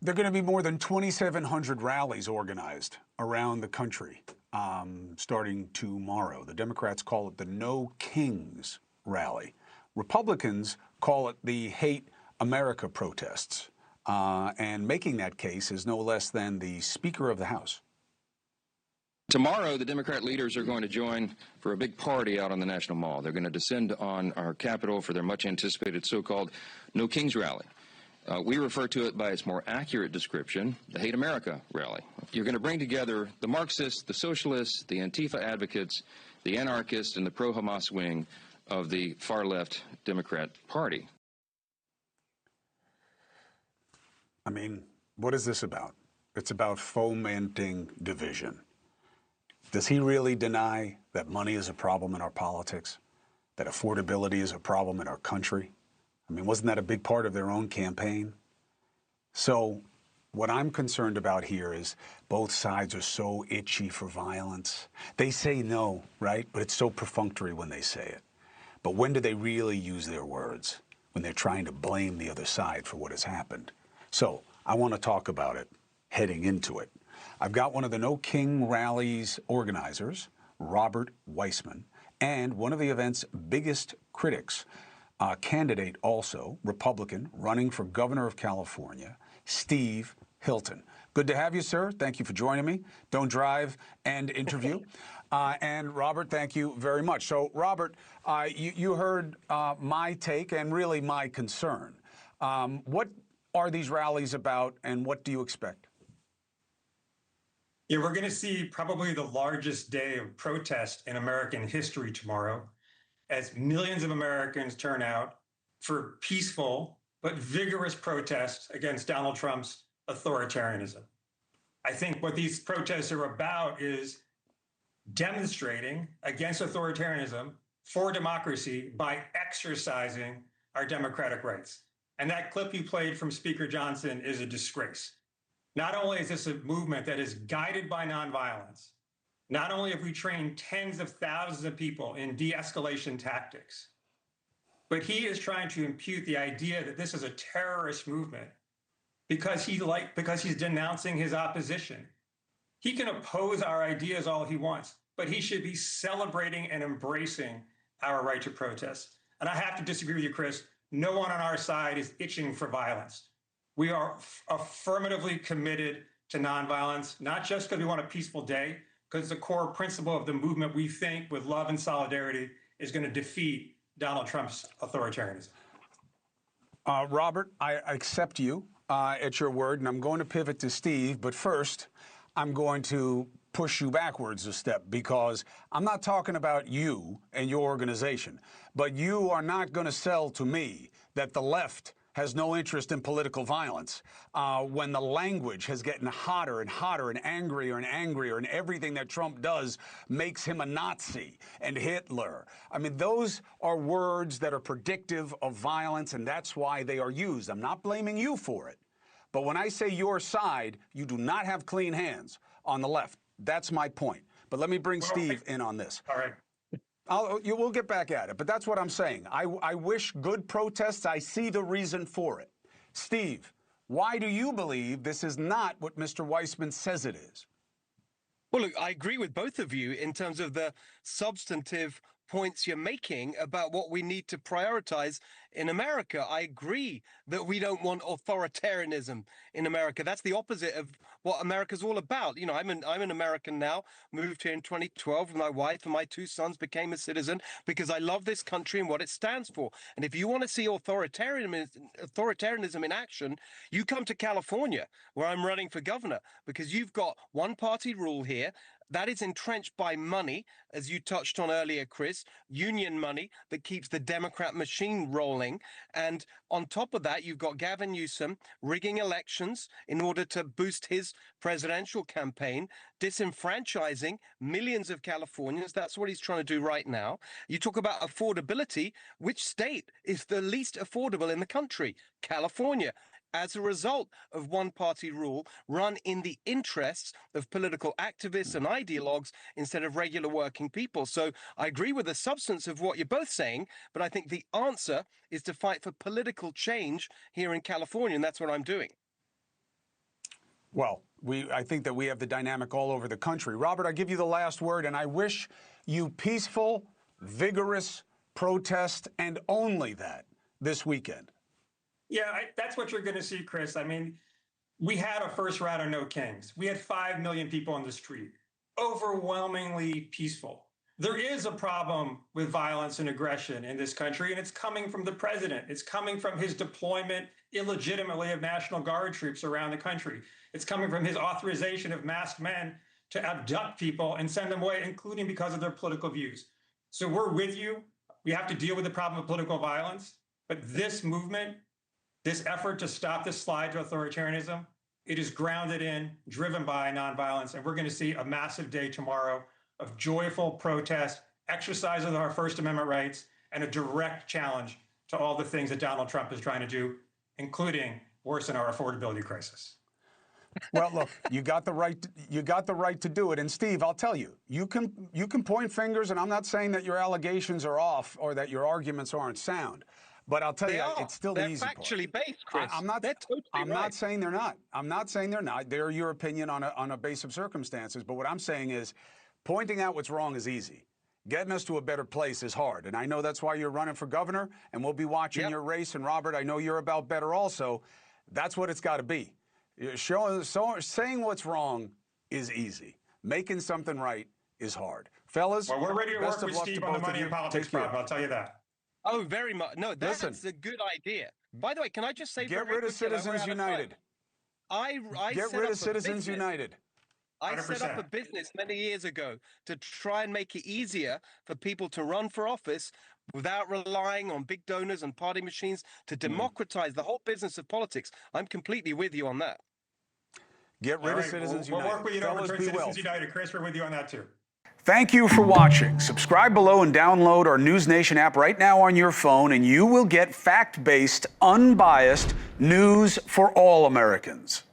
There are going to be more than 2,700 rallies organized around the country starting tomorrow. The Democrats call it the No Kings rally. Republicans call it the Hate America protests. And making that case is no less than the Speaker of the House. Tomorrow, the Democrat leaders are going to join for a big party out on the National Mall. They're going to descend on our Capitol for their much-anticipated so-called No Kings rally. We refer to it by its more accurate description, the Hate America rally. You're going to bring together the Marxists, the socialists, the Antifa advocates, the anarchists, and the pro-Hamas wing of the far-left Democrat Party. I mean, what is this about? It's about fomenting division. Does he really deny that money is a problem in our politics? That affordability is a problem in our country? I mean, wasn't that a big part of their own campaign? So what I'm concerned about here is both sides are so itchy for violence. They say no, right? But it's so perfunctory when they say it. But when do they really use their words? When they're trying to blame the other side for what has happened. So I want to talk about it heading into it. I've got one of the No King rallies organizers, Robert Weissman, and one of the event's biggest critics, candidate also, Republican, running for governor of California, Steve Hilton. Good to have you, sir. Thank you for joining me. Don't drive and interview. And Robert, thank you very much. So, Robert, you heard my take and really my concern. What are these rallies about, and what do you expect? Yeah, we're going to see probably the largest day of protest in American history tomorrow, as millions of Americans turn out for peaceful but vigorous protests against Donald Trump's authoritarianism. I think what these protests are about is demonstrating against authoritarianism for democracy by exercising our democratic rights. And that clip you played from Speaker Johnson is a disgrace. Not only is this a movement that is guided by nonviolence, not only have we trained tens of thousands of people in de-escalation tactics, but he is trying to impute the idea that this is a terrorist movement because he's denouncing his opposition. He can oppose our ideas all he wants, but he should be celebrating and embracing our right to protest. And I have to disagree with you, Chris. No one on our side is itching for violence. We are affirmatively committed to nonviolence, not just because we want a peaceful day, because the core principle of the movement, we think, with love and solidarity, is going to defeat Donald Trump's authoritarianism. Robert, I accept you at your word, and I'm going to pivot to Steve. But first, I'm going to push you backwards a step, because I'm not talking about you and your organization, but you are not going to sell to me that the left has no interest in political violence when the language has gotten hotter and hotter and angrier, and everything that Trump does makes him a Nazi and Hitler. I mean, those are words that are predictive of violence, and that's why they are used. I'm not blaming you for it. But when I say your side, you do not have clean hands on the left. That's my point. But let me bring Steve in on this. All right. We'll get back at it, but that's what I'm saying. I wish good protests. I see the reason for it. Steve, why do you believe this is not what Mr. Weissman says it is? Well, look, I agree with both of you in terms of the substantive points you're making about what we need to prioritize in America. I agree that we don't want authoritarianism in America. That's the opposite of what America's all about. You know, I'm an American now, moved here in 2012 with my wife, and my two sons became a citizen because I love this country and what it stands for. And if you want to see authoritarianism in action, you come to California, where I'm running for governor, because you've got one-party rule here. That is entrenched by money, as you touched on earlier, Chris, union money that keeps the Democrat machine rolling. And on top of that, you've got Gavin Newsom rigging elections in order to boost his presidential campaign, disenfranchising millions of Californians. That's what he's trying to do right now. You talk about affordability. Which state is the least affordable in the country? California. As a result of one-party rule run in the interests of political activists and ideologues instead of regular working people. So I agree with the substance of what you're both saying, but I think the answer is to fight for political change here in California, and that's what I'm doing. Well, I think that we have the dynamic all over the country. Robert, I give you the last word, and I wish you peaceful, vigorous protest, and only that this weekend. Yeah, that's what you're going to see, Chris. I mean, we had a first round of No Kings. We had 5 million people on the street, overwhelmingly peaceful. There is a problem with violence and aggression in this country, and it's coming from the president. It's coming from his deployment illegitimately of National Guard troops around the country. It's coming from his authorization of masked men to abduct people and send them away, including because of their political views. So we're with you. We have to deal with the problem of political violence. But this movement, this effort to stop this slide to authoritarianism, it is grounded in, driven by nonviolence. And we're going to see a massive day tomorrow of joyful protest, exercise of our First Amendment rights, and a direct challenge to all the things that Donald Trump is trying to do, including worsen our affordability crisis. Well, look, you got the right to do it. And Steve, I'll tell you, you can point fingers, and I'm not saying that your allegations are off or that your arguments aren't sound. But I'll tell you, it's still the easy part. They're factually based, Chris. I'm not saying they're not. I'm not saying they're not. They're your opinion on a base of circumstances. But what I'm saying is pointing out what's wrong is easy. Getting us to a better place is hard. And I know that's why you're running for governor, and we'll be watching your race. And Robert, I know you're about better also. That's what it's got to be. Saying what's wrong is easy. Making something right is hard. Fellas, well, we're ready to work with Steve on the money and politics problem, I'll tell you that. Oh, very much. No, that's a good idea. By the way, can I just say, get rid of Citizens United. Get rid of Citizens United. I set up a business many years ago to try and make it easier for people to run for office without relying on big donors and party machines, to democratize the whole business of politics. I'm completely with you on that. Get rid of Citizens United. We'll work with you to overturn Citizens United. Chris, we're with you on that too. Thank you for watching. Subscribe below and download our NewsNation app right now on your phone, and you will get fact-based, unbiased news for all Americans.